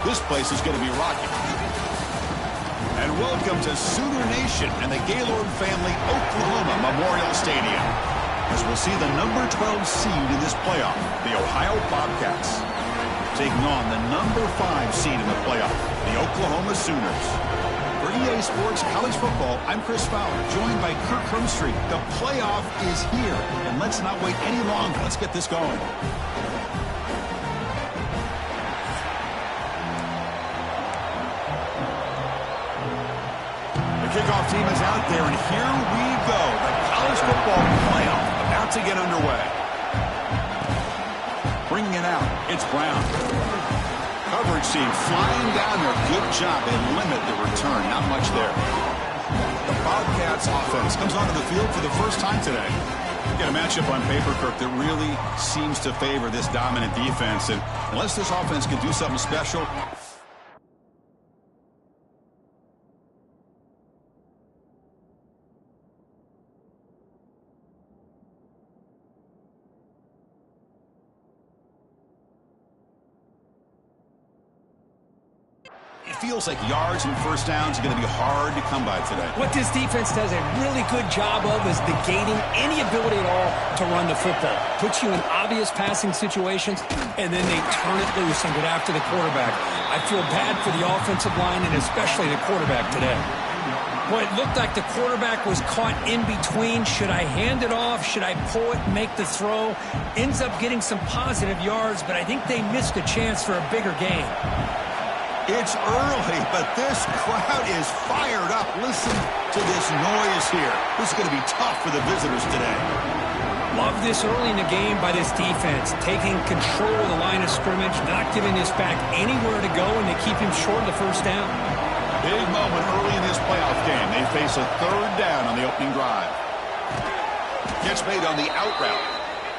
This place is going to be rocking. And welcome to Sooner Nation and the Gaylord Family Oklahoma Memorial Stadium, as we'll see the number 12 seed in this playoff, the Ohio Bobcats, taking on the number 5 seed in the playoff, the Oklahoma Sooners. For EA Sports College Football, I'm Chris Fowler, joined by Kirk Hermstreet. The playoff is here, and let's not wait any longer. Let's get this going. The kickoff team is out there, and here we go. The college football playoff about to get underway. Bringing it out, it's Brown. Coverage team flying down there. Good job. They limit the return. Not much there. The Bobcats offense comes onto the field for the first time today. Get a matchup on paper, Kirk, that really seems to favor this dominant defense. And unless this offense can do something special, it feels like yards and first downs are going to be hard to come by today. What this defense does a really good job of is negating any ability at all to run the football. Puts you in obvious passing situations, and then they turn it loose and get after the quarterback. I feel bad for the offensive line and especially the quarterback today. Well, it looked like the quarterback was caught in between. Should I hand it off? Should I pull it and make the throw? Ends up getting some positive yards, but I think they missed a chance for a bigger gain. It's early, but this crowd is fired up. Listen to this noise here. This is going to be tough for the visitors today. Love this early in the game by this defense, taking control of the line of scrimmage, not giving this back anywhere to go, and they keep him short of the first down. Big moment early in this playoff game. They face a third down on the opening drive. Catch made on the out route.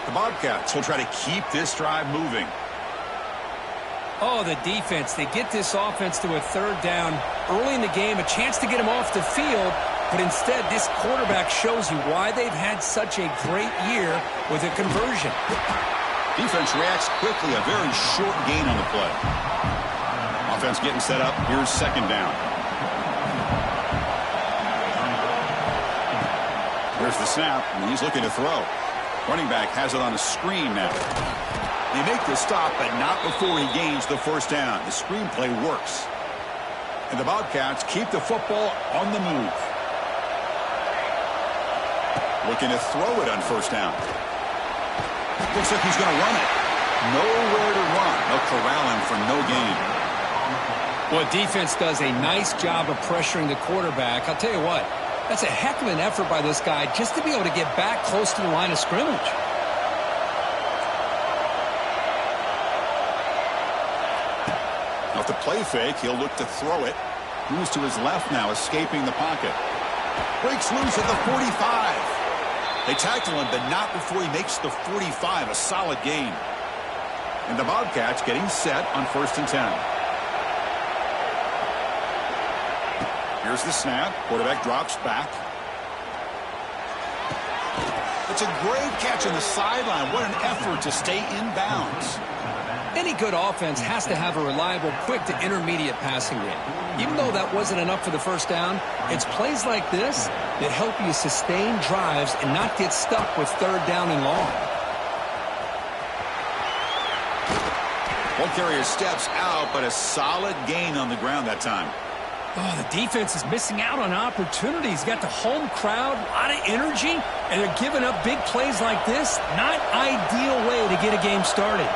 The Bobcats will try to keep this drive moving. Oh, the defense. They get this offense to a third down early in the game, a chance to get him off the field, but instead this quarterback shows you why they've had such a great year with a conversion. Defense reacts quickly, a very short gain on the play. Offense getting set up. Here's second down. Here's the snap, and he's looking to throw. Running back has it on a screen now. They make the stop, but not before he gains the first down. The screenplay works. And the Bobcats keep the football on the move. Looking to throw it on first down. Looks like he's going to run it. Nowhere to run. They'll corral him for no gain. Well, defense does a nice job of pressuring the quarterback. I'll tell you what, that's a heck of an effort by this guy just to be able to get back close to the line of scrimmage. Off the play fake, he'll look to throw it. Moves to his left now, escaping the pocket. Breaks loose at the 45. They tackle him, but not before he makes the 45, a solid gain. And the Bobcats getting set on 1st and 10. Here's the snap. Quarterback drops back. It's a great catch on the sideline. What an effort to stay in bounds. Any good offense has to have a reliable, quick to intermediate passing game. Even though that wasn't enough for the first down, it's plays like this that help you sustain drives and not get stuck with third down and long. One carrier steps out, but a solid gain on the ground that time. Oh, the defense is missing out on opportunities. Got the home crowd, a lot of energy, and they're giving up big plays like this. Not ideal way to get a game started.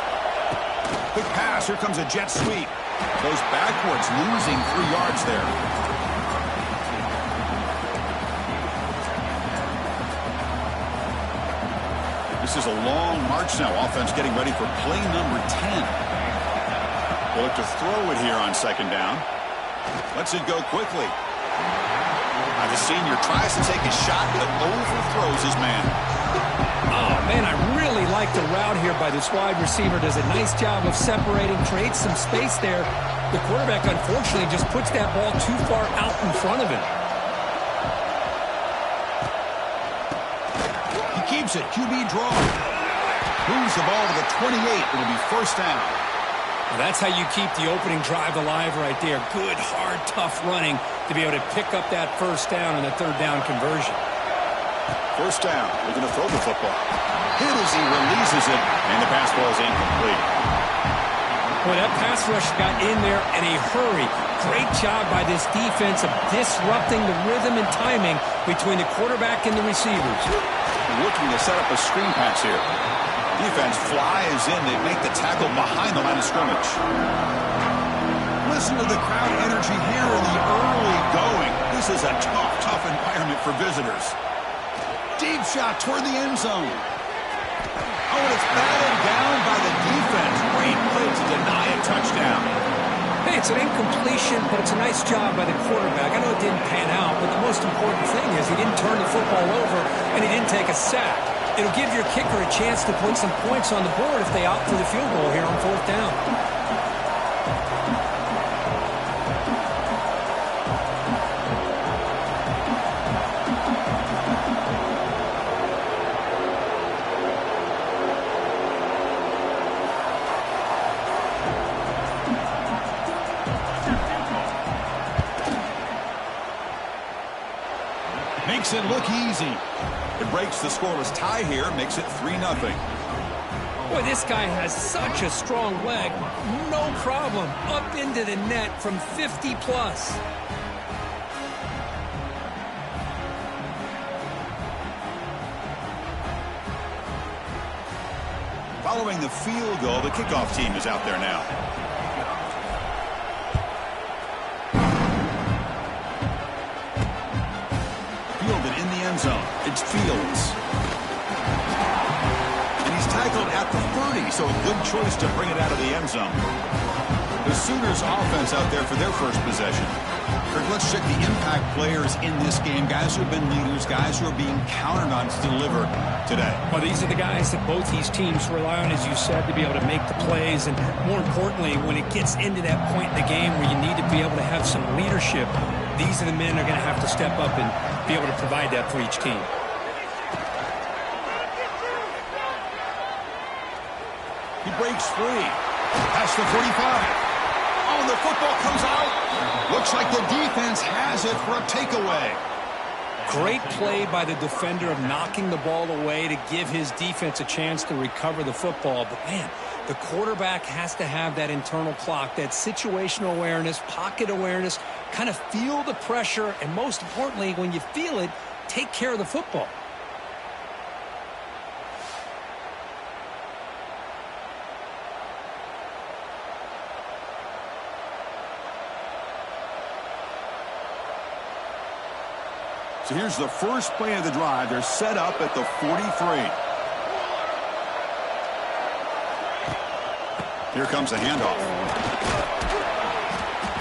Quick pass. Here comes a jet sweep. Goes backwards, losing 3 yards there. This is a long march now. Offense getting ready for play number 10. We'll look to throw it here on second down. Lets it go quickly. The senior tries to take a shot, but overthrows his man. Oh, man, I really like the route here by this wide receiver. Does a nice job of separating, creates some space there. The quarterback, unfortunately, just puts that ball too far out in front of him. He keeps it. QB draw. Moves the ball to the 28. It'll be first down. Well, that's how you keep the opening drive alive right there. Good, hard, tough running to be able to pick up that first down and the third down conversion. First down. They're going to throw the football. Hit as he releases it, and the pass ball is incomplete. Boy, that pass rush got in there in a hurry. Great job by this defense of disrupting the rhythm and timing between the quarterback and the receivers. Looking to set up a screen pass here. Defense flies in. They make the tackle behind the line of scrimmage. Listen to the crowd energy here in the early going. This is a tough environment for visitors. Deep shot toward the end zone. Oh, and it's batted down by the defense. Great play to deny a touchdown. Hey, it's an incompletion, but it's a nice job by the quarterback. I know it didn't pan out, but the most important thing is he didn't turn the football over and he didn't take a sack. It'll give your kicker a chance to put some points on the board if they opt for the field goal here on fourth down. Makes it look easy. It breaks the scoreless tie here, makes it 3-0. Boy, this guy has such a strong leg. No problem. Up into the net from 50-plus. Following the field goal, the kickoff team is out there now. Fielded in the end zone. It's Fields. And he's tackled at the 30, so a good choice to bring it out of the end zone. The Sooners offense out there for their first possession. Kirk, let's check the impact players in this game. Guys who have been leaders, guys who are being counted on to deliver today. Well, these are the guys that both these teams rely on, as you said, to be able to make the plays. And more importantly, when it gets into that point in the game where you need to be able to have some leadership, these are the men that are going to have to step up and be able to provide that for each team. He breaks free. Past the 45. Oh, the football comes out. Looks like the defense has it for a takeaway. Great play by the defender of knocking the ball away to give his defense a chance to recover the football. But, man, the quarterback has to have that internal clock, that situational awareness, pocket awareness, kind of feel the pressure, and most importantly, when you feel it, take care of the football. So here's the first play of the drive. They're set up at the 43. Here comes the handoff.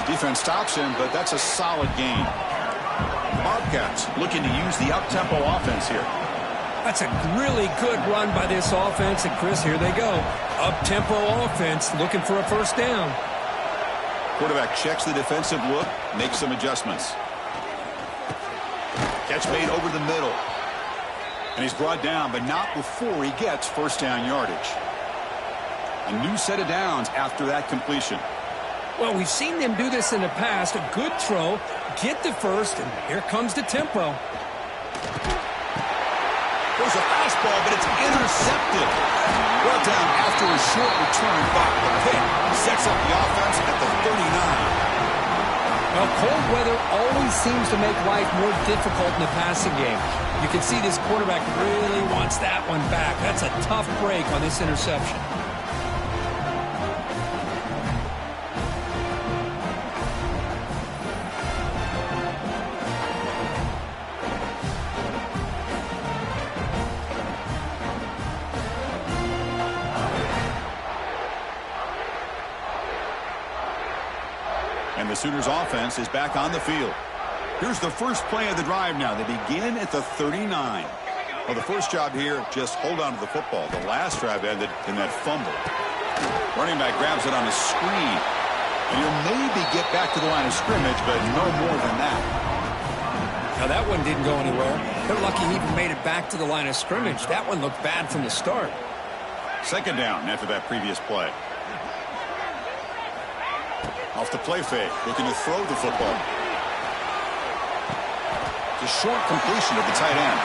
Defense stops him, but that's a solid gain. Bobcats looking to use the up-tempo offense here. That's a really good run by this offense. And, Chris, here they go. Up-tempo offense looking for a first down. Quarterback checks the defensive look, makes some adjustments. Catch made over the middle. And he's brought down, but not before he gets first down yardage. A new set of downs after that completion. Well, we've seen them do this in the past. A good throw, get the first, and here comes the tempo. There's a fastball, but it's intercepted. Brought down after a short return, but the pick sets up the offense at the 39. Well, cold weather always seems to make life more difficult in the passing game. You can see this quarterback really wants that one back. That's a tough break on this interception. And the Sooners offense is back on the field. Here's the first play of the drive now. They begin at the 39. Well, the first job here, just hold on to the football. The last drive ended in that fumble. Running back grabs it on a screen. And he'll maybe get back to the line of scrimmage, but no more than that. Now, that one didn't go anywhere. They're lucky he even made it back to the line of scrimmage. That one looked bad from the start. Second down after that previous play. Off the play fake, looking to throw the football. It's a short completion of the tight end.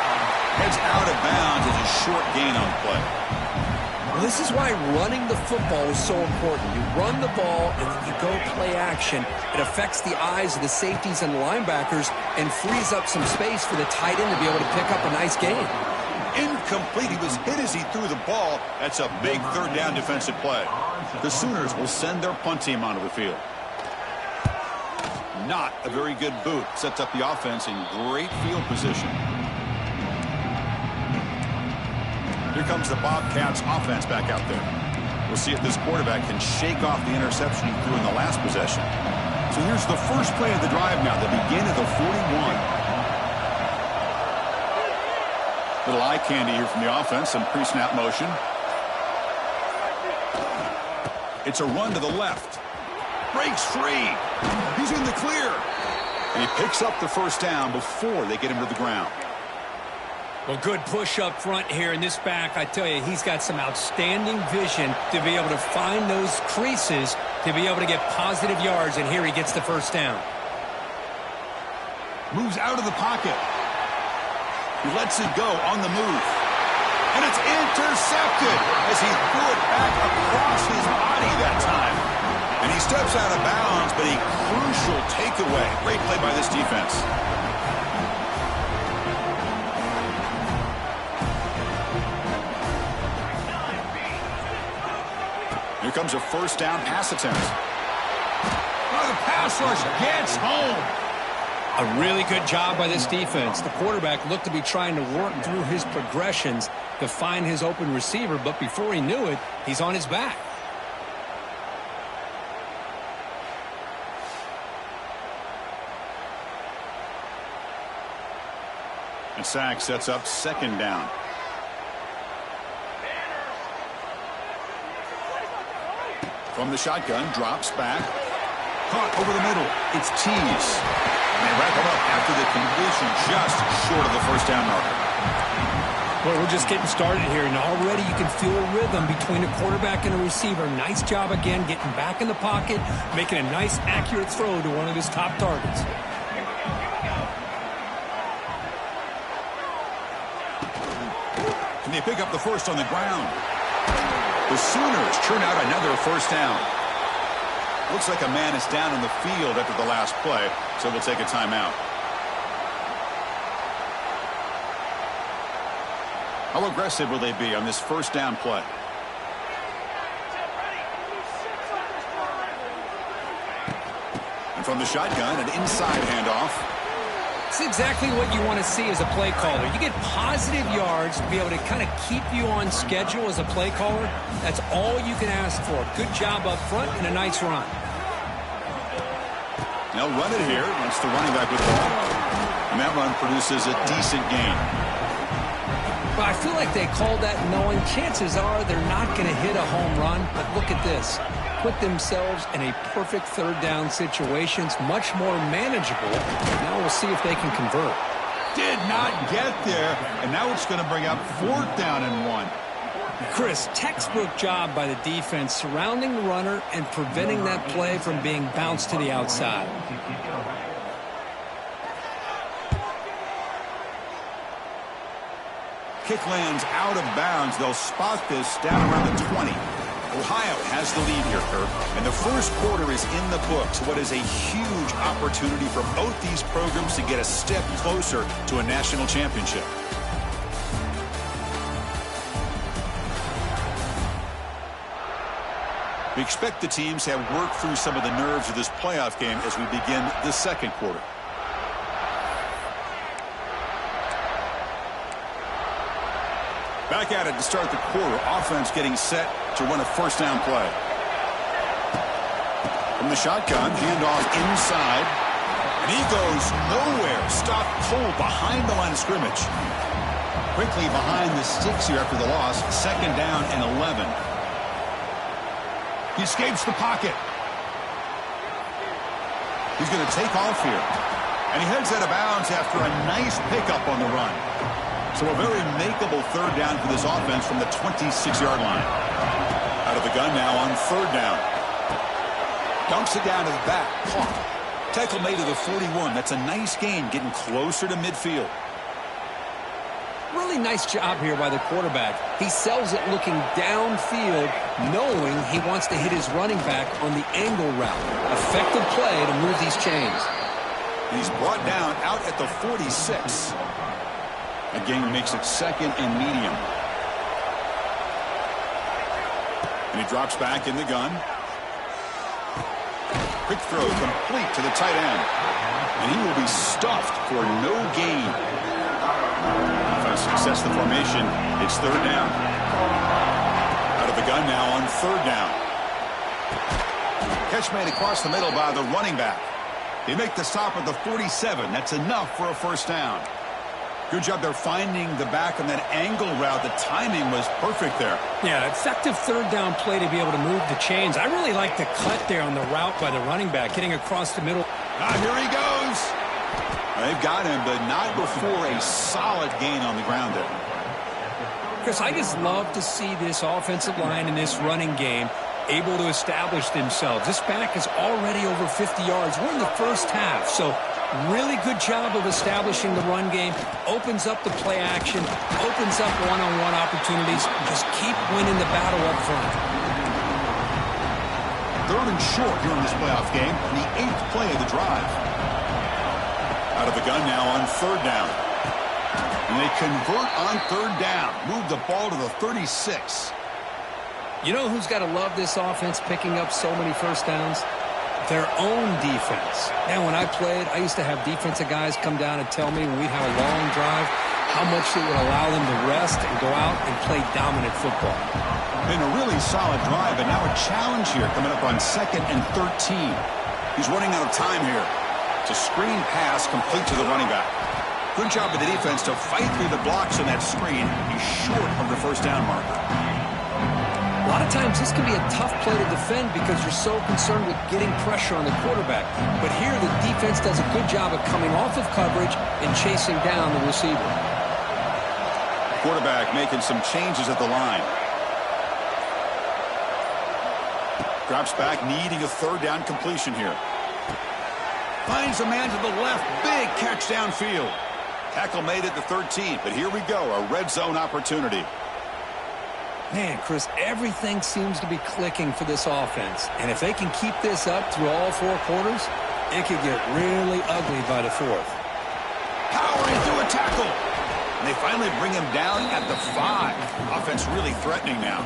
Heads out of bounds as a short gain on the play. Well, this is why running the football is so important. You run the ball and then you go play action. It affects the eyes of the safeties and the linebackers and frees up some space for the tight end to be able to pick up a nice gain. Incomplete. He was hit as he threw the ball. That's a big third down defensive play. The Sooners will send their punt team onto the field. Not a very good boot. Sets up the offense in great field position. Here comes the Bobcats offense back out there. We'll see if this quarterback can shake off the interception he threw in the last possession. So here's the first play of the drive now, the beginning of the 41. Little eye candy here from the offense, some pre-snap motion. It's a run to the left. Breaks free. He's in the clear. And he picks up the first down before they get him to the ground. Well, good push up front here in this back. I tell you, he's got some outstanding vision to be able to find those creases, to be able to get positive yards, and here he gets the first down. Moves out of the pocket. He lets it go on the move. And it's intercepted as he threw it back across his body that time. And he steps out of bounds, but a crucial takeaway. Great play by this defense. Here comes a first down pass attempt. Oh, the pass rush gets home. A really good job by this defense. The quarterback looked to be trying to work through his progressions to find his open receiver, but before he knew it, he's on his back. And sack sets up second down. From the shotgun, drops back. Caught over the middle. It's Tease. And they wrap him up after the completion just short of the first down marker. Well, we're just getting started here, and already you can feel a rhythm between a quarterback and a receiver. Nice job again getting back in the pocket, making a nice, accurate throw to one of his top targets. Can they pick up the first on the ground? The Sooners churn out another first down. Looks like a man is down in the field after the last play, so we'll take a timeout. How aggressive will they be on this first down play? And from the shotgun, an inside handoff. It's exactly what you want to see as a play caller. You get positive yards to be able to kind of keep you on schedule as a play caller. That's all you can ask for. Good job up front and a nice run. They'll run it here. That's the running back with the ball. And that run produces a decent gain. But I feel like they called that knowing chances are they're not going to hit a home run. But look at this. Put themselves in a perfect third down situation. It's much more manageable. Now we'll see if they can convert. Did not get there. And now it's going to bring up fourth down and 1. Chris, textbook job by the defense surrounding the runner and preventing that play from being bounced to the outside. Kick lands out of bounds. They'll spot this down around the 20. Ohio has the lead here, Kirk. And the first quarter is in the books. What is a huge opportunity for both these programs to get a step closer to a national championship. We expect the teams to have worked through some of the nerves of this playoff game as we begin the second quarter. Back at it to start the quarter. Offense getting set to run a first down play. From the shotgun, handoff inside. And he goes nowhere. Stopped cold behind the line of scrimmage. Quickly behind the sticks here after the loss. Second down and 11. He escapes the pocket. He's going to take off here. And he heads out of bounds after a nice pickup on the run. So a very makeable third down for this offense from the 26-yard line. Out of the gun now on third down. Dumps it down to the back. Caught. Tackle made to the 41. That's a nice gain, getting closer to midfield. Really nice job here by the quarterback. He sells it looking downfield, knowing he wants to hit his running back on the angle route. Effective play to move these chains. He's brought down out at the 46. Again, makes it second and medium. And he drops back in the gun. Quick throw complete to the tight end. And he will be stuffed for no gain. Offense success the formation. It's third down. Out of the gun now on third down. Catch made across the middle by the running back. They make the stop at the 47. That's enough for a first down. Good job there finding the back on that angle route. The timing was perfect there. Yeah, effective third down play to be able to move the chains. I really like the cut there on the route by the running back, getting across the middle. Here he goes. They've got him, but not before a solid gain on the ground there. Chris, I just love to see this offensive line in this running game able to establish themselves. This back is already over 50 yards. We're in the first half, so really good job of establishing the run game. Opens up the play action, opens up one-on-one opportunities. Just keep winning the battle up front. Third and short here in this playoff game, the 8th play of the drive. Out of the gun now on third down. And they convert on third down. Move the ball to the 36. You know who's got to love this offense picking up so many first downs? Their own defense. Man, when I played, I used to have defensive guys come down and tell me when we'd have a long drive how much it would allow them to rest and go out and play dominant football. Been a really solid drive, but now a challenge here coming up on 2nd and 13. He's running out of time here. It's a screen pass complete to the running back. Good job of the defense to fight through the blocks on that screen. He's short of the first down marker. A lot of times this can be a tough play to defend because you're so concerned with getting pressure on the quarterback. But here the defense does a good job of coming off of coverage and chasing down the receiver. Quarterback making some changes at the line. Drops back, needing a third down completion here. Finds a man to the left. Big catch downfield. Tackle made at the 13, but here we go, a red zone opportunity. Man, Chris, everything seems to be clicking for this offense. And if they can keep this up through all 4 quarters, it could get really ugly by the 4th. Powering through a tackle. And they finally bring him down at the 5. Offense really threatening now.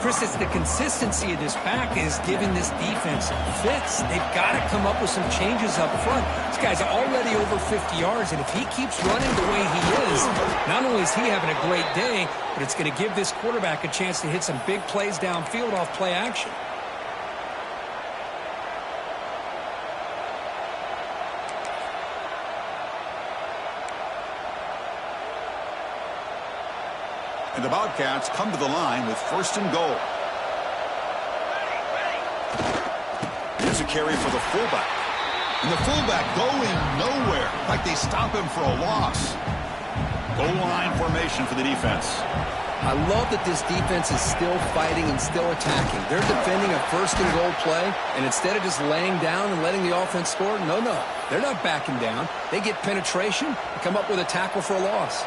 Chris, it's the consistency of this back is giving this defense fits. They've got to come up with some changes up front. This guy's already over 50 yards, and if he keeps running the way he is, not only is he having a great day, but it's going to give this quarterback a chance to hit some big plays downfield off play action. And the Bobcats come to the line with 1st and goal. Here's a carry for the fullback. And the fullback going nowhere. Like they stop him for a loss. Goal line formation for the defense. I love that this defense is still fighting and still attacking. They're defending a 1st and goal play, and instead of just laying down and letting the offense score, no. They're not backing down. They get penetration and come up with a tackle for a loss.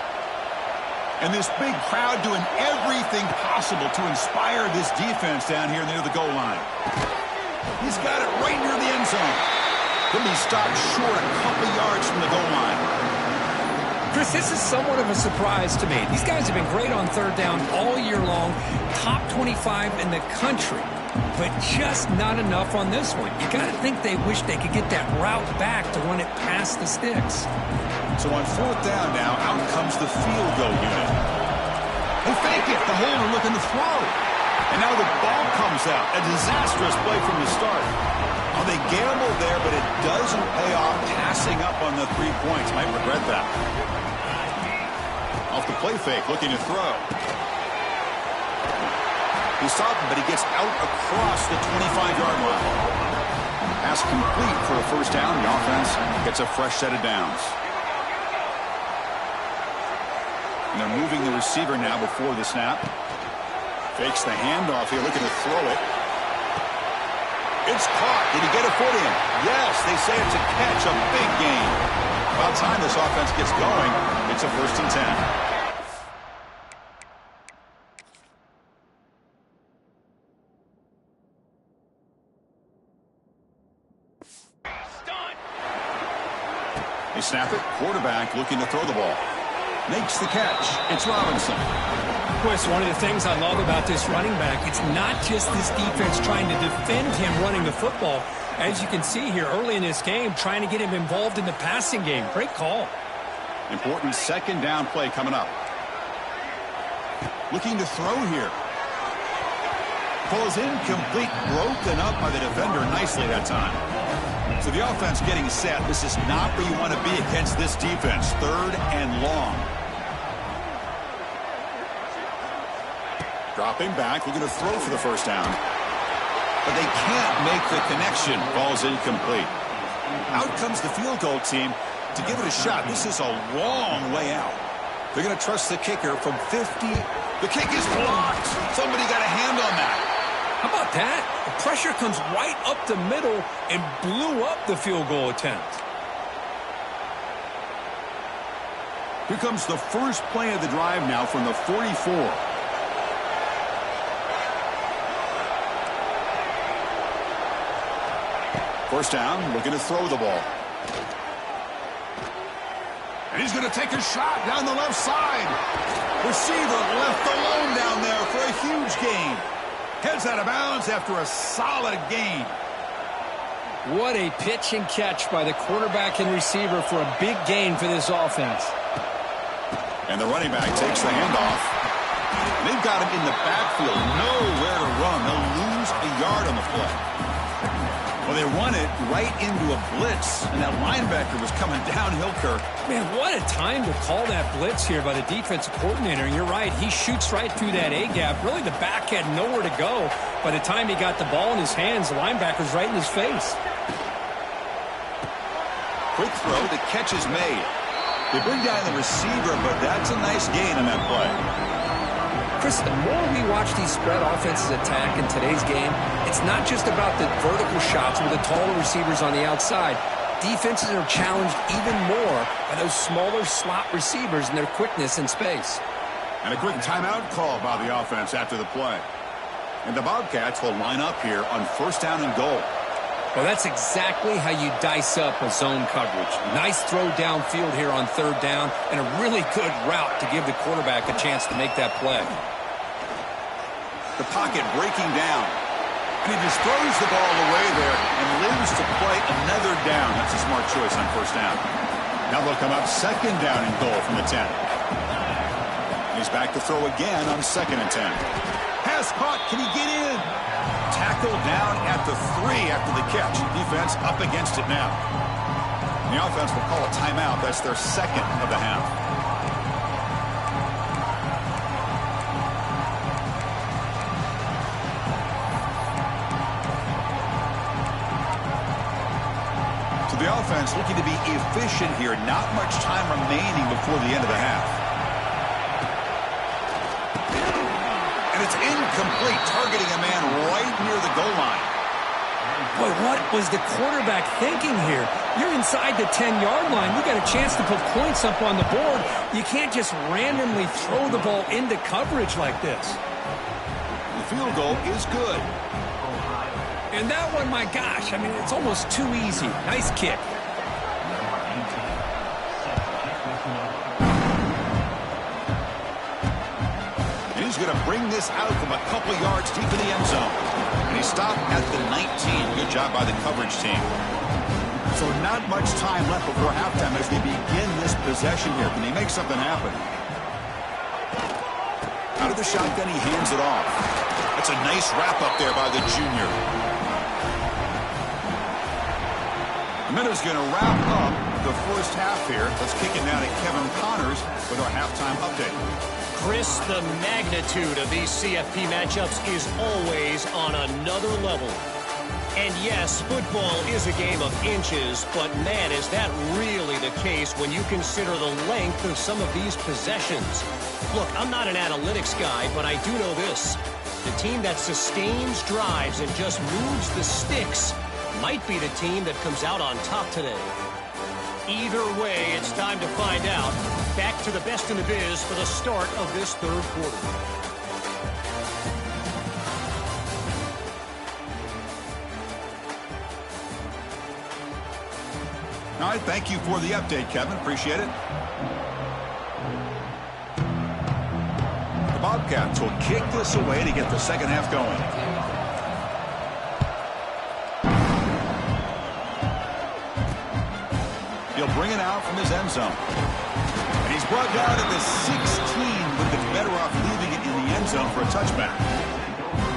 And this big crowd doing everything possible to inspire this defense down here near the goal line. He's got it right near the end zone. He'll be stopped short a couple yards from the goal line. Chris, this is somewhat of a surprise to me. These guys have been great on third down all year long, top 25 in the country, but just not enough on this one. You got to think they wish they could get that route back to run it past the sticks. So on 4th down now, out comes the field goal unit. They fake it. The holder looking to throw. And now the ball comes out. A disastrous play from the start. Oh, they gambled there, but it doesn't pay off. Passing up on the 3 points. Might regret that. Off the play fake, looking to throw. He's stopped, but he gets out across the 25-yard line. Pass complete for a first down. The offense gets a fresh set of downs. And they're moving the receiver now before the snap. Fakes the handoff here, looking to throw it. It's caught. Did he get a foot in? Yes, they say it's a catch, a big gain. About time this offense gets going. It's a 1st and 10. They snap it. Quarterback looking to throw the ball. Makes the catch. It's Robinson. Chris, one of the things I love about this running back, it's not just this defense trying to defend him running the football. As you can see here early in this game, trying to get him involved in the passing game. Great call. Important 2nd down play coming up. Looking to throw here. Falls incomplete. Broken up by the defender nicely that time. So the offense getting set. This is not where you want to be against this defense. 3rd and long. Dropping back, looking to throw for the 1st down. But they can't make the connection. Ball's incomplete. Out comes the field goal team to give it a shot. This is a long way out. They're going to trust the kicker from 50. The kick is blocked. Somebody got a hand on that. How about that? The pressure comes right up the middle and blew up the field goal attempt. Here comes the first play of the drive now from the 44. First down, looking to throw the ball. And he's going to take a shot down the left side. Receiver left alone down there for a huge gain. Heads out of bounds after a solid gain. What a pitch and catch by the quarterback and receiver for a big gain for this offense. And the running back takes the handoff. They've got him in the backfield. Nowhere to run. They'll lose a yard on the play. Well, they run it right into a blitz, and that linebacker was coming downhill, Kirk. Man, what a time to call that blitz here by the defensive coordinator. And you're right, he shoots right through that A-gap. Really, the back had nowhere to go. By the time he got the ball in his hands, the linebacker's right in his face. Quick throw, the catch is made. They bring down the receiver, but that's a nice gain on that play. Chris, the more we watch these spread offenses attack in today's game, it's not just about the vertical shots with the taller receivers on the outside. Defenses are challenged even more by those smaller slot receivers and their quickness in space. And a quick timeout call by the offense after the play. And the Bobcats will line up here on 1st down and goal. Well, that's exactly how you dice up a zone coverage. Nice throw downfield here on 3rd down, and a really good route to give the quarterback a chance to make that play. The pocket breaking down. And he just throws the ball away there and lives to play another down. That's a smart choice on 1st down. Now they'll come up 2nd down and goal from the 10. He's back to throw again on 2nd and 10. Pass caught. Can he get in? Tackled down at the 3 after the catch. Defense up against it now. The offense will call a timeout. That's their 2nd of the half. So the offense looking to be efficient here. Not much time remaining before the end of the half. And it's incomplete, targeting a man right near the goal line. Boy, what was the quarterback thinking here? You're inside the 10-yard line. You got a chance to put points up on the board. You can't just randomly throw the ball into coverage like this. The field goal is good. And that one, my gosh, I mean, it's almost too easy. Nice kick. And he's going to bring this out from a couple yards deep in the end zone. And he stopped at the 19. Good job by the coverage team. So not much time left before halftime as they begin this possession here. Can they make something happen? Out of the shotgun, he hands it off. That's a nice wrap up there by the junior. Minuta's going to wrap up the first half here. Let's kick it now to Kevin Connors with our halftime update. Chris, the magnitude of these CFP matchups is always on another level. And yes, football is a game of inches, but man, is that really the case when you consider the length of some of these possessions. Look, I'm not an analytics guy, but I do know this. The team that sustains drives and just moves the sticks might be the team that comes out on top today. Either way, it's time to find out. Back to the best in the biz for the start of this third quarter. All right, thank you for the update, Kevin. Appreciate it. The Bobcats will kick this away to get the second half going. He'll bring it out from his end zone. And he's brought down at the 16, but they're better off leaving it in the end zone for a touchback.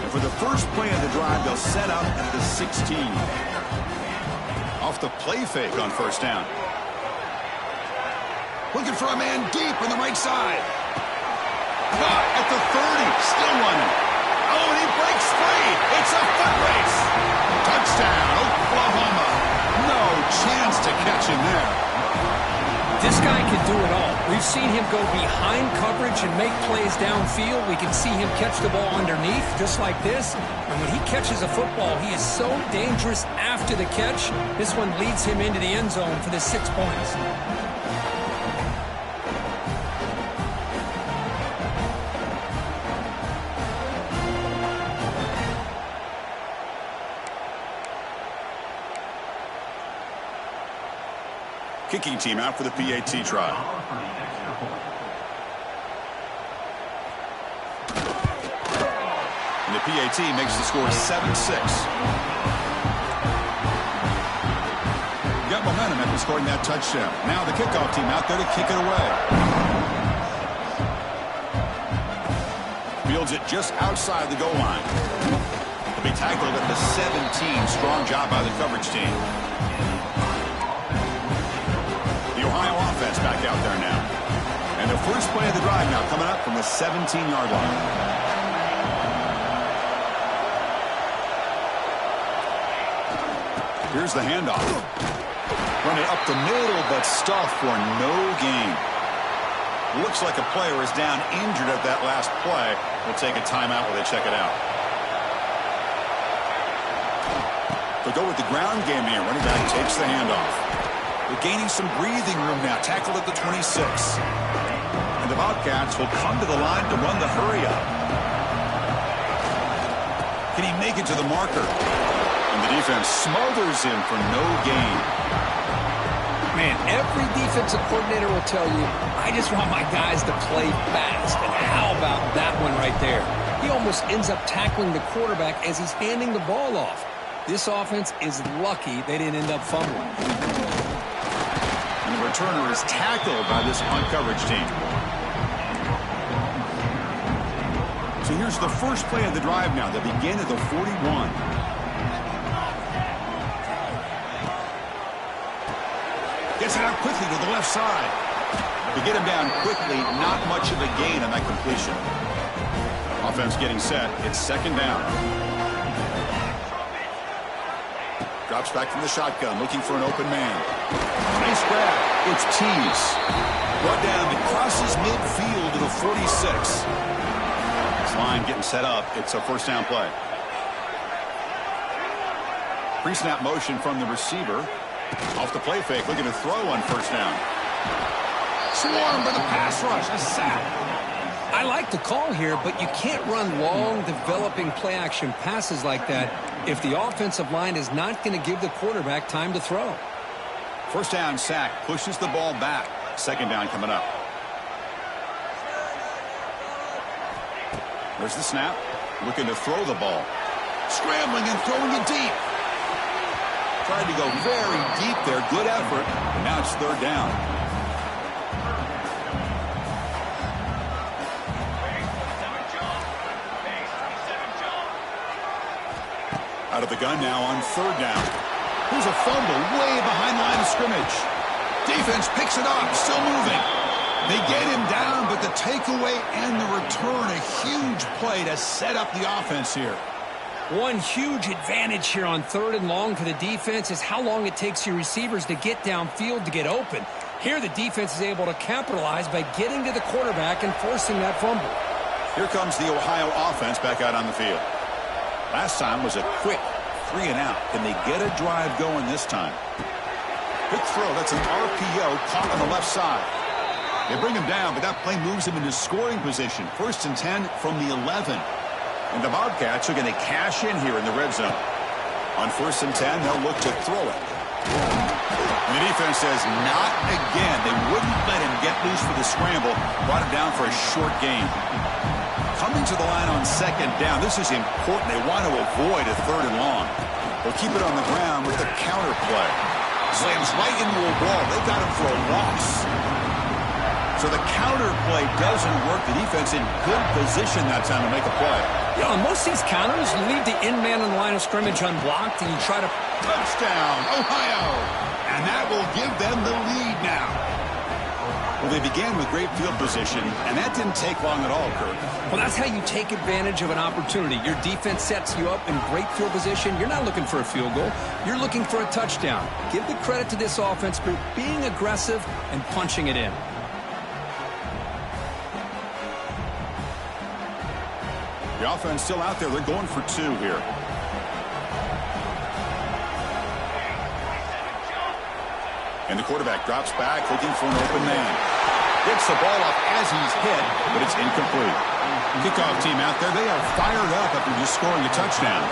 And for the first play of the drive, they'll set up at the 16. Off the play fake on first down. Looking for a man deep on the right side. Caught at the 30. Still running. Oh, and he breaks free. It's a foot race. Touchdown, Oklahoma. No chance to catch him there. This guy can do it all. We've seen him go behind coverage and make plays downfield. We can see him catch the ball underneath, just like this. And when he catches a football, he is so dangerous after the catch. This one leads him into the end zone for the 6 points. Kicking team out for the PAT try. And the PAT makes the score 7-6. Got momentum after scoring that touchdown. Now the kickoff team out there to kick it away. Fields it just outside the goal line. He'll be tackled at the 17. Strong job by the coverage team. Ohio offense back out there now. And the first play of the drive now coming up from the 17-yard line. Here's the handoff. Running up the middle, but stuffed for no gain. Looks like a player is down injured at that last play. We'll take a timeout while they check it out. They'll go with the ground game here. Running back takes the handoff. They're gaining some breathing room now. Tackled at the 26. And the Bobcats will come to the line to run the hurry up. Can he make it to the marker? And the defense smothers him for no gain. Man, every defensive coordinator will tell you, I just want my guys to play fast. And how about that one right there? He almost ends up tackling the quarterback as he's handing the ball off. This offense is lucky they didn't end up fumbling. And the returner is tackled by this punt coverage team. So here's the first play of the drive now. They begin at the 41. Gets it out quickly to the left side. To get him down quickly, not much of a gain on that completion. Offense getting set. It's second down. Drops back from the shotgun, looking for an open man. Nice grab. It's Tees. Brought down and crosses midfield to the 46. This line getting set up. It's a first down play. Pre-snap motion from the receiver. Off the play fake, looking to throw on first down. Swarmed by the pass rush. A sack. I like the call here, but you can't run long, developing play-action passes like that if the offensive line is not going to give the quarterback time to throw. First down sack, pushes the ball back. Second down coming up. There's the snap. Looking to throw the ball. Scrambling and throwing it deep. Tried to go very deep there. Good effort. And now it's third down. Out of the gun now on third down. Here's a fumble way behind the line of scrimmage. Defense picks it up, still moving. They get him down, but the takeaway and the return, a huge play to set up the offense here. One huge advantage here on third and long for the defense is how long it takes your receivers to get downfield to get open. Here the defense is able to capitalize by getting to the quarterback and forcing that fumble. Here comes the Ohio offense back out on the field. Last time was a quick 3 and out. Can they get a drive going this time? Quick throw. That's an RPO caught on the left side. They bring him down, but that play moves him into scoring position. 1st and 10 from the 11. And the Bobcats are going to cash in here in the red zone. On 1st and 10, they'll look to throw it. And the defense says, not again. They wouldn't let him get loose for the scramble. Brought him down for a short gain. Coming to the line on 2nd down. This is important. They want to avoid a 3rd and long. They'll keep it on the ground with the counter play. Slams right into a wall. They got him for a loss. So the counter play doesn't work. The defense in good position that time to make a play. Yeah, on most of these counters, you leave the in man on the line of scrimmage unblocked and you try to... Touchdown, Ohio! And that will give them the lead now. Well, they began with great field position, and that didn't take long at all, Kirk. Well, that's how you take advantage of an opportunity. Your defense sets you up in great field position. You're not looking for a field goal. You're looking for a touchdown. Give the credit to this offense for being aggressive and punching it in. The offense still out there. They're going for 2 here. And the quarterback drops back looking for an open man. Gets the ball up as he's hit, but it's incomplete. Kickoff team out there, they are fired up after just scoring a touchdown.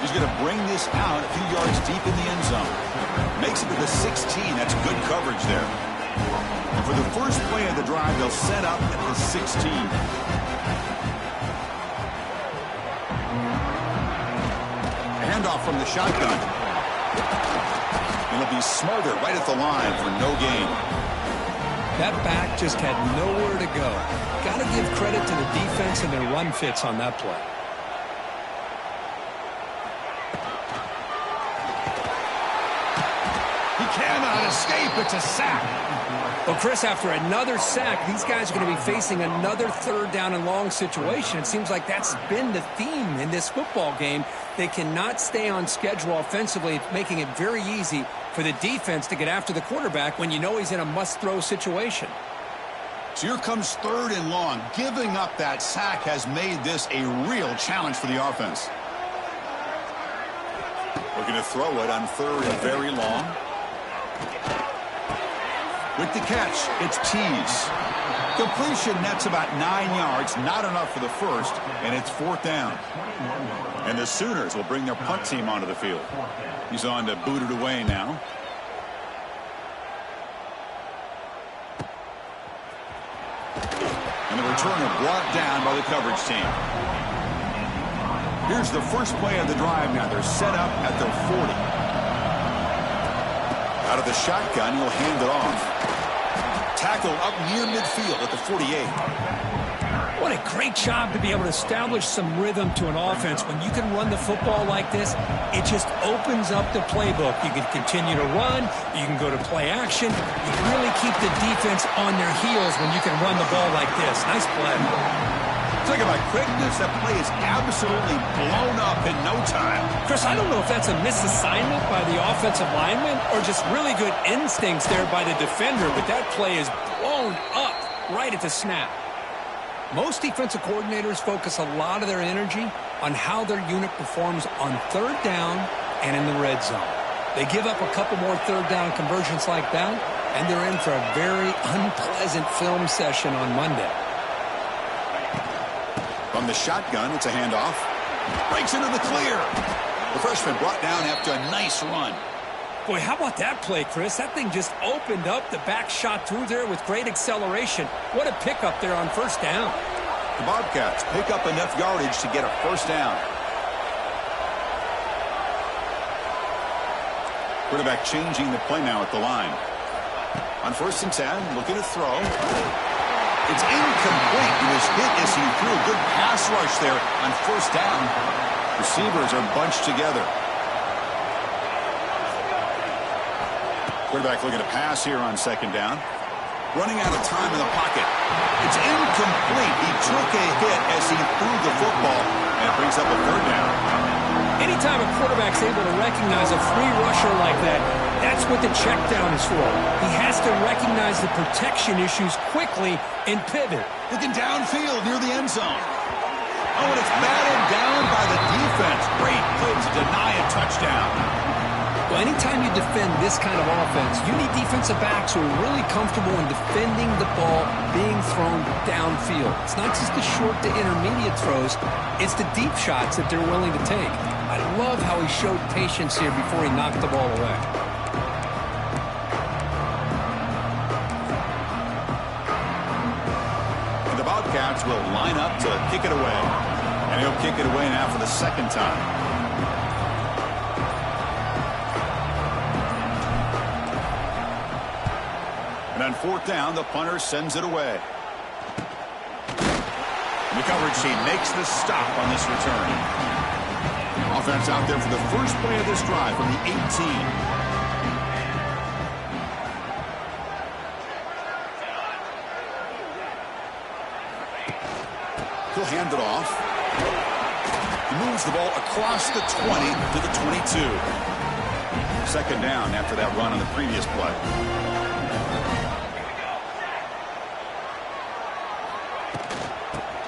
He's going to bring this out a few yards deep in the end zone. Makes it to the 16. That's good coverage there. And for the first play of the drive, they'll set up at the 16. Handoff from the shotgun. It'll be Smoother right at the line for no gain. That back just had nowhere to go. Got to give credit to the defense and their run fits on that play. He cannot escape. It's a sack. Well, Chris, after another sack, these guys are going to be facing another 3rd down and long situation. It seems like that's been the theme in this football game. They cannot stay on schedule offensively, making it very easy for the defense to get after the quarterback when you know he's in a must-throw situation. So here comes 3rd and long. Giving up that sack has made this a real challenge for the offense. Looking to throw it on 3rd and very long. With the catch, it's Tease. Completion nets about 9 yards, not enough for the first, and it's 4th down. And the Sooners will bring their punt team onto the field. He's on to boot it away now. And the returner brought down by the coverage team. Here's the first play of the drive now. They're set up at their 40. Out of the shotgun, he'll hand it off. Tackle up near midfield at the 48. What a great job to be able to establish some rhythm to an offense. When you can run the football like this, it just opens up the playbook. You can continue to run. You can go to play action. You really keep the defense on their heels when you can run the ball like this. Nice play. Talk about quickness. That play is absolutely blown up in no time. Chris, I don't know if that's a misassignment by the offensive lineman or just really good instincts there by the defender, but that play is blown up right at the snap. Most defensive coordinators focus a lot of their energy on how their unit performs on 3rd down and in the red zone. They give up a couple more 3rd down conversions like that, and they're in for a very unpleasant film session on Monday. From the shotgun, it's a handoff. Breaks into the clear. The freshman brought down after a nice run. Boy, how about that play, Chris? That thing just opened up. The back shot through there with great acceleration. What a pickup there on 1st down. The Bobcats pick up enough yardage to get a 1st down. Quarterback changing the play now at the line. On 1st and 10, looking to throw. It's incomplete. He was hit as he threw a good pass rush there on 1st down. Receivers are bunched together. Quarterback looking to pass here on 2nd down. Running out of time in the pocket. It's incomplete. He took a hit as he threw the football, and it brings up a 3rd down. Anytime a quarterback's able to recognize a free rusher like that, that's what the check down is for. He has to recognize the protection issues quickly and pivot. Looking downfield near the end zone. Oh, and it's batted down by the defense. Great play to deny a touchdown. Well, anytime you defend this kind of offense, you need defensive backs who are really comfortable in defending the ball being thrown downfield. It's not just the short to intermediate throws, it's the deep shots that they're willing to take. I love how he showed patience here before he knocked the ball away. And the Bobcats will line up to kick it away. And he'll kick it away now for the second time. And on fourth down, the punter sends it away. And the coverage team makes the stop on this return. Offense out there for the first play of this drive from the 18. He'll hand it off. He moves the ball across the 20 to the 22. Second down after that run on the previous play.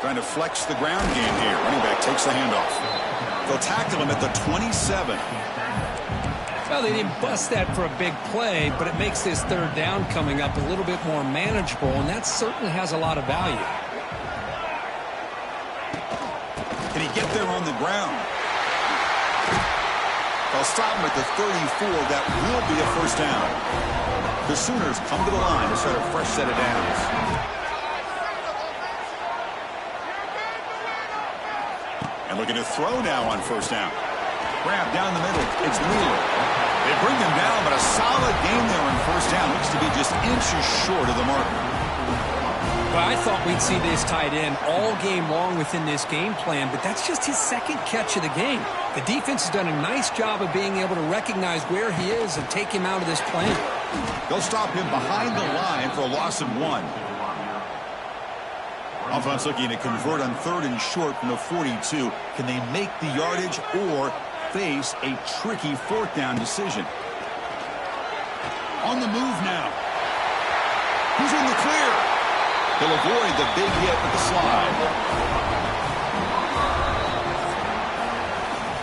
Trying to flex the ground game here. Running back takes the handoff. They'll tackle him at the 27. Well, they didn't bust that for a big play, but it makes this third down coming up a little bit more manageable, and that certainly has a lot of value. Can he get there on the ground? They'll stop him at the 34. That will be a first down. The Sooners come to the line to start a fresh set of downs. Looking to throw now on first down. Grab down the middle. It's Wheeler. They bring him down, but a solid game there on first down. Looks to be just inches short of the marker. Well, I thought we'd see this tight end all game long within this game plan, but that's just his second catch of the game. The defense has done a nice job of being able to recognize where he is and take him out of this plan. They'll stop him behind the line for a loss of 1. Offense looking to convert on third and short from the 42. Can they make the yardage or face a tricky fourth down decision? On the move now. Who's in the clear? He'll avoid the big hit with the slide.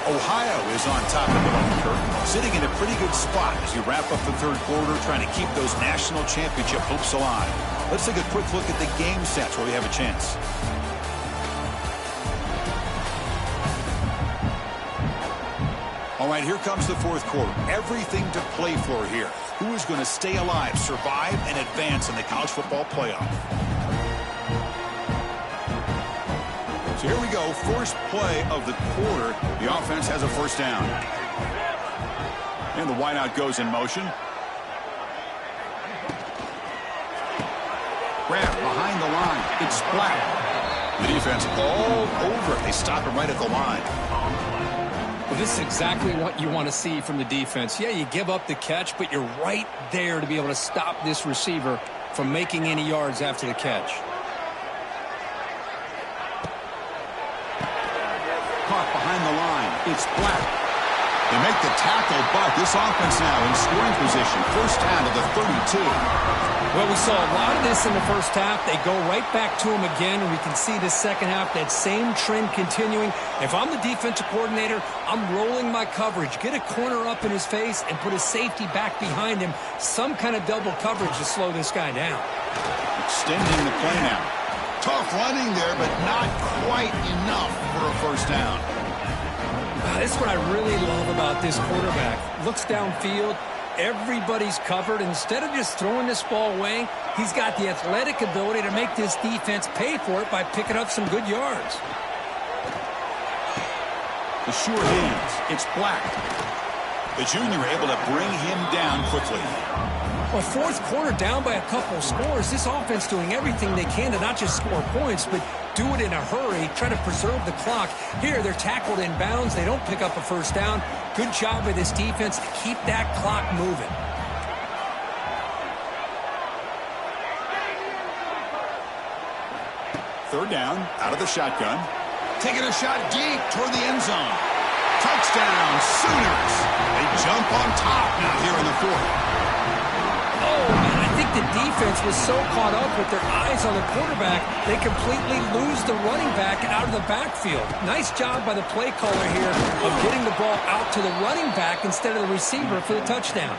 Ohio is on top of the Iron Curtain, sitting in a pretty good spot as you wrap up the third quarter, trying to keep those national championship hopes alive. Let's take a quick look at the game sets where we have a chance. All right, here comes the fourth quarter. Everything to play for here. Who is going to stay alive, survive, and advance in the college football playoff? So here we go. First play of the quarter. The offense has a first down. And the wideout goes in motion. Grab behind the line. It's Black. The defense all over it. They stop him right at the line. Well, this is exactly what you want to see from the defense. Yeah, you give up the catch, but you're right there to be able to stop this receiver from making any yards after the catch. Caught behind the line. It's Black. They make the tackle, but this offense now in scoring position. First down to the 32. Well, we saw a lot of this in the first half. They go right back to him again, and we can see the second half, that same trend continuing. If I'm the defensive coordinator, I'm rolling my coverage. Get a corner up in his face and put a safety back behind him. Some kind of double coverage to slow this guy down. Extending the play now. Tough running there, but not quite enough for a first down. This is what I really love about this quarterback. Looks downfield. Everybody's covered. Instead of just throwing this ball away, he's got the athletic ability to make this defense pay for it by picking up some good yards. The sure hands. It's Black. The junior able to bring him down quickly. Well, fourth quarter down by a couple scores. This offense doing everything they can to not just score points, but do it in a hurry, try to preserve the clock. Here, they're tackled in bounds. They don't pick up a first down. Good job by this defense to keep that clock moving. Third down, out of the shotgun. Taking a shot deep toward the end zone. Touchdown, Sooners. They jump on top now here in the fourth. Oh, man, I think the defense was so caught up with their eyes on the quarterback, they completely lose the running back out of the backfield. Nice job by the play caller here of getting the ball out to the running back instead of the receiver for the touchdown.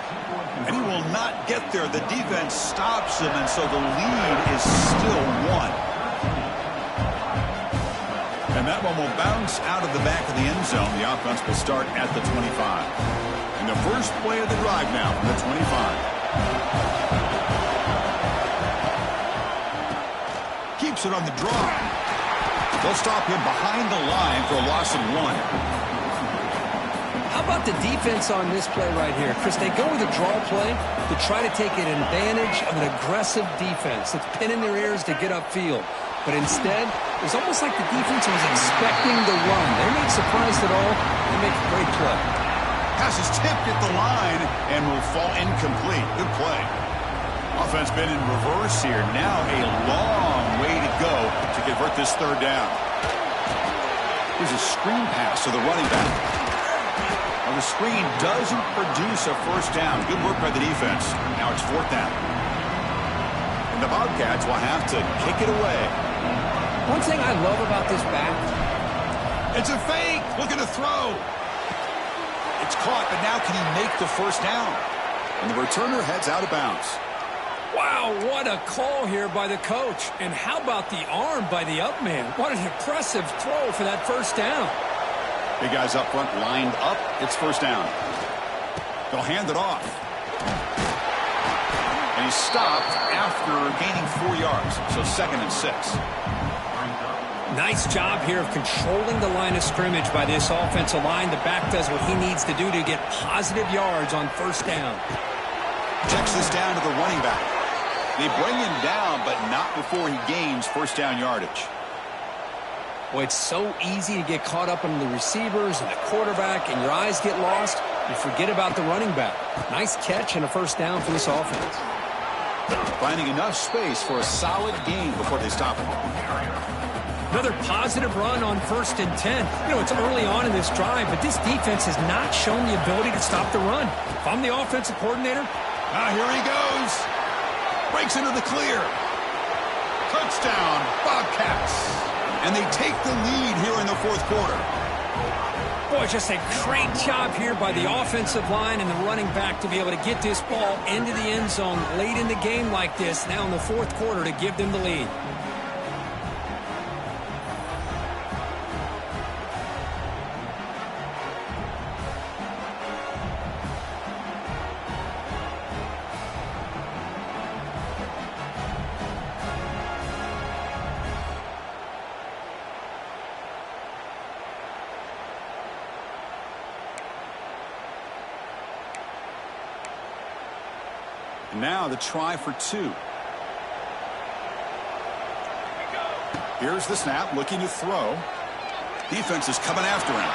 And he will not get there. The defense stops him, and so the lead is still one. And that one will bounce out of the back of the end zone. The offense will start at the 25. And the first play of the drive now from the 25. Keeps it on the draw. They'll stop him behind the line for a loss of 1. How about the defense on this play right here? Chris, they go with a draw play to try to take an advantage of an aggressive defense that's pinning their ears to get upfield. But instead, it was almost like the defense was expecting the run. They're not surprised at all. They make a great play. Pass is tipped at the line and will fall incomplete. Good play. Offense been in reverse here. Now a long way to go to convert this third down. Here's a screen pass to the running back. Well, the screen doesn't produce a first down. Good work by the defense. Now it's fourth down. And the Bobcats will have to kick it away. One thing I love about this back. It's a fake. Looking to throw. It's caught, but now can he make the first down? And the returner heads out of bounds. Wow, what a call here by the coach. And how about the arm by the up man? What an impressive throw for that first down. Big guys up front lined up. It's first down. They'll hand it off. And he's stopped after gaining 4 yards. So 2nd and 6. Nice job here of controlling the line of scrimmage by this offensive line. The back does what he needs to do to get positive yards on first down. Checks this down to the running back. They bring him down, but not before he gains first down yardage. Boy, it's so easy to get caught up in the receivers and the quarterback, and your eyes get lost. You forget about the running back. Nice catch and a first down for this offense. Finding enough space for a solid gain before they stop him. Another positive run on 1st and 10. You know, it's early on in this drive, but this defense has not shown the ability to stop the run. If I'm the offensive coordinator. Here he goes. Breaks into the clear. Touchdown, Bobcats. And they take the lead here in the fourth quarter. Boy, just a great job here by the offensive line and the running back to be able to get this ball into the end zone late in the game like this, now in the fourth quarter, to give them the lead. Now the try for 2. Here's the snap, looking to throw. Defense is coming after him.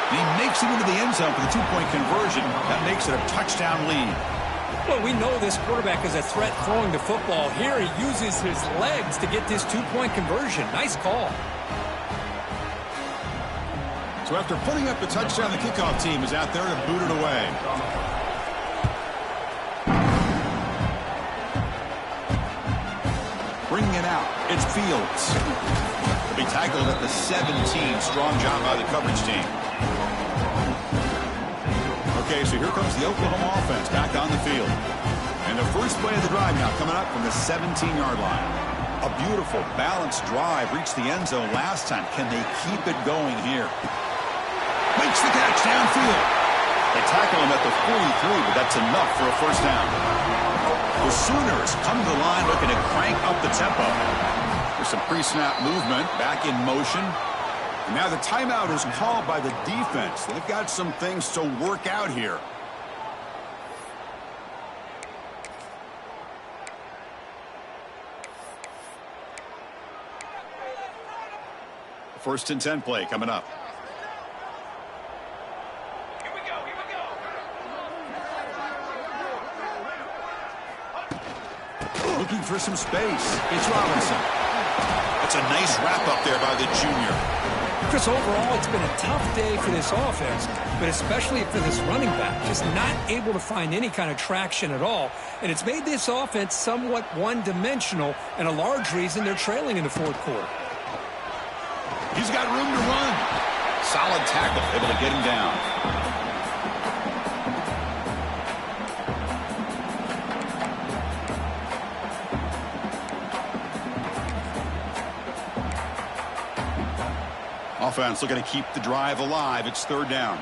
And he makes it into the end zone for the 2-point conversion. That makes it a touchdown lead. Well, we know this quarterback is a threat throwing the football. Here he uses his legs to get this 2-point conversion. Nice call. So after putting up the touchdown, the kickoff team is out there to boot it away. Bringing it out, it's Fields. He'll be tackled at the 17. Strong job by the coverage team. Okay, so here comes the Oklahoma offense back on the field. And the first play of the drive now coming up from the 17-yard line. A beautiful, balanced drive reached the end zone last time. Can they keep it going here? Makes the catch downfield. They tackle him at the 43, but that's enough for a first down. The Sooners come to the line looking to crank up the tempo. There's some pre-snap movement, back in motion. And now the timeout is called by the defense. They've got some things to work out here. First and 10 play coming up. Looking for some space. It's Robinson. That's a nice wrap up there by the junior. Chris, overall, it's been a tough day for this offense, but especially for this running back, just not able to find any kind of traction at all. And it's made this offense somewhat one-dimensional, and a large reason they're trailing in the fourth quarter. He's got room to run. Solid tackle, able to get him down. Offense looking to keep the drive alive. It's third down.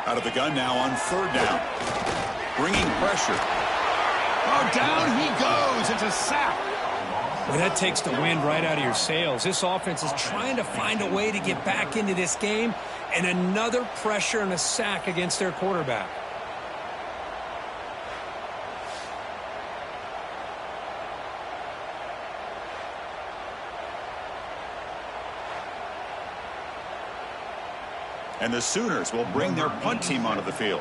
Out of the gun now on third down. Bringing pressure. Oh, down he goes. It's a sack. Well, that takes the wind right out of your sails. This offense is trying to find a way to get back into this game, and another pressure and a sack against their quarterback. And the Sooners will bring their punt team onto the field.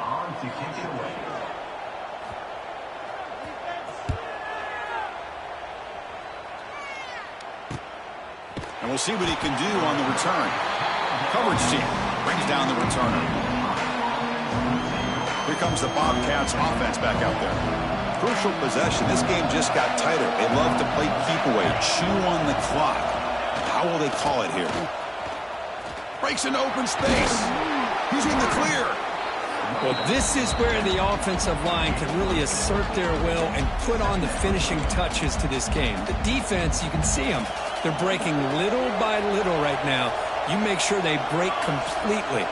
And we'll see what he can do on the return. Coverage team brings down the returner. Here comes the Bobcats offense back out there. Crucial possession. This game just got tighter. They love to play keep away, chew on the clock. How will they call it here? Breaks into open space. He's in the clear. Well, this is where the offensive line can really assert their will and put on the finishing touches to this game. The defense, you can see them. They're breaking little by little right now. You make sure they break completely.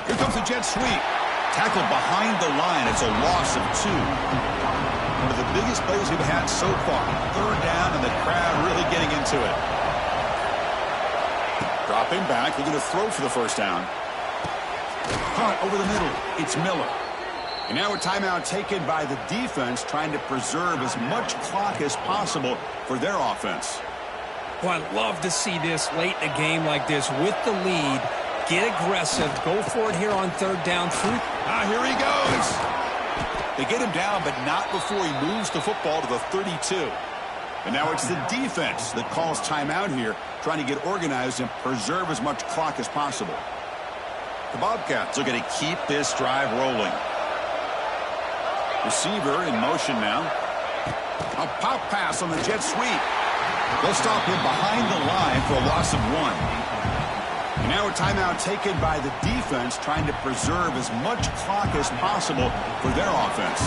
Here comes the jet sweep. Tackled behind the line. It's a loss of 2. One of the biggest plays we've had so far. Third down, and the crowd really getting into it. Dropping back, looking to throw for the first down. Punt over the middle. It's Miller. And now a timeout taken by the defense, trying to preserve as much clock as possible for their offense. Well, I love to see this late in a game like this with the lead. Get aggressive. Go for it here on third down. Here he goes. They get him down, but not before he moves the football to the 32. And now it's the defense that calls timeout here, trying to get organized and preserve as much clock as possible. The Bobcats are going to keep this drive rolling. Receiver in motion now. A pop pass on the jet sweep. They'll stop him behind the line for a loss of 1. And now a timeout taken by the defense, trying to preserve as much clock as possible for their offense.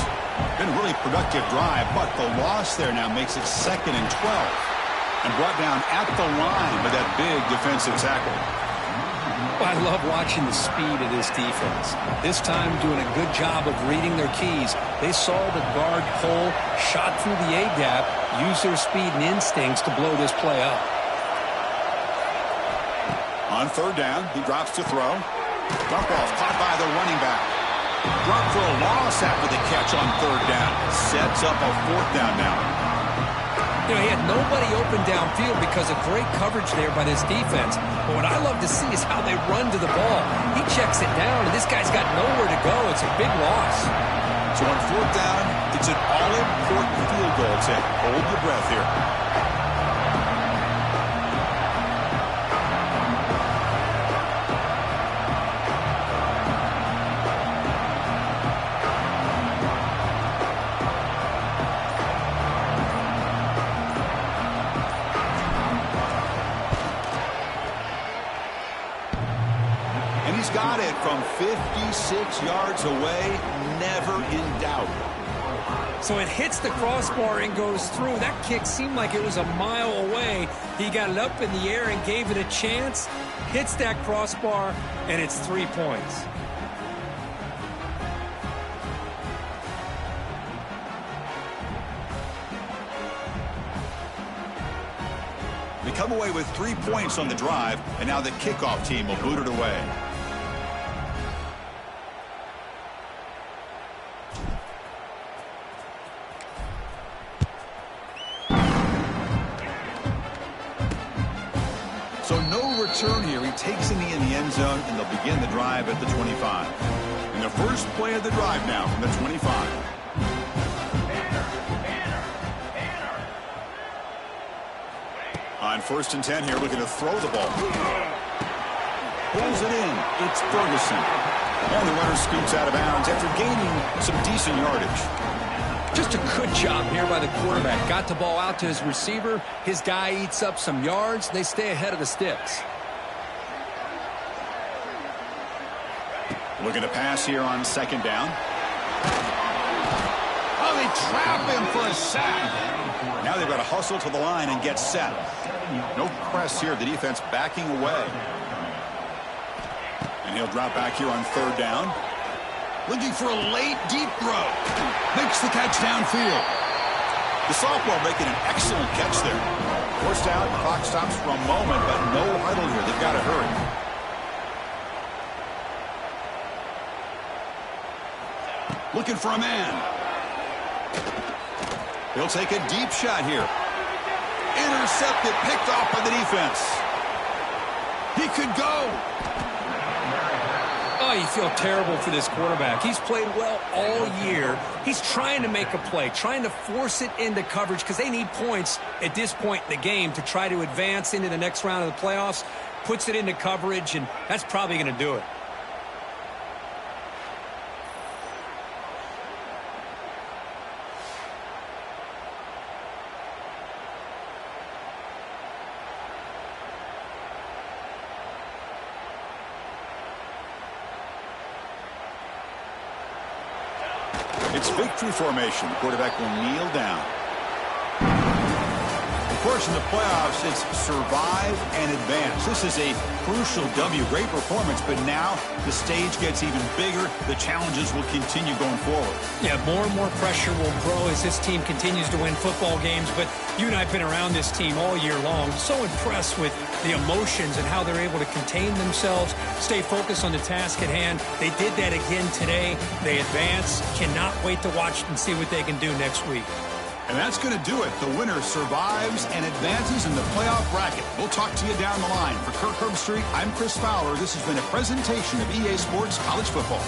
Been a really productive drive, but the loss there now makes it 2nd and 12. And brought down at the line by that big defensive tackle. Well, I love watching the speed of this defense. This time doing a good job of reading their keys. They saw the guard pull, shot through the A-gap, used their speed and instincts to blow this play up. On third down, he drops to throw. Dump off, caught by the running back. Drop for a loss after the catch on third down. Sets up a fourth down now. You know, he had nobody open downfield because of great coverage there by this defense. But what I love to see is how they run to the ball. He checks it down, and this guy's got nowhere to go. It's a big loss. So on fourth down, it's an all-important field goal attempt. Hold your breath here. Got it from 56 yards away, never in doubt. So it hits the crossbar and goes through. That kick seemed like it was a mile away. He got it up in the air and gave it a chance. Hits that crossbar, and it's 3 points. They come away with 3 points on the drive, and now the kickoff team will boot it away. So no return here. He takes in the end zone, and they'll begin the drive at the 25. And And the first play of the drive now from the 25. On 1st and 10 here, looking to throw the ball. Pulls it in. It's Ferguson. And the runner scoots out of bounds after gaining some decent yardage. Just a good job here by the quarterback. Got the ball out to his receiver. His guy eats up some yards. They stay ahead of the sticks. Looking to pass here on 2nd down. Oh, they trap him for a sack. Now they've got to hustle to the line and get set. No press here. The defense backing away. And he'll drop back here on 3rd down. Looking for a late, deep throw. Makes the catch downfield. The sophomore making an excellent catch there. Forced out, clock stops for a moment, but no huddle here. They've got to hurry. Looking for a man. He'll take a deep shot here. Intercepted, picked off by the defense. He could go. Oh, you feel terrible for this quarterback. He's played well all year. He's trying to make a play, trying to force it into coverage because they need points at this point in the game to try to advance into the next round of the playoffs. Puts it into coverage, and that's probably going to do it. It's victory formation. The quarterback will kneel down. Of course, in the playoffs, it's survive and advance. This is a crucial W. Great performance, but now the stage gets even bigger. The challenges will continue going forward. Yeah, more and more pressure will grow as this team continues to win football games, but you and I have been around this team all year long. So impressed with the emotions and how they're able to contain themselves, stay focused on the task at hand. They did that again today. They advance. Cannot wait to watch and see what they can do next week. And that's going to do it. The winner survives and advances in the playoff bracket. We'll talk to you down the line. For Kirk Herbstreit, I'm Chris Fowler. This has been a presentation of EA Sports College Football.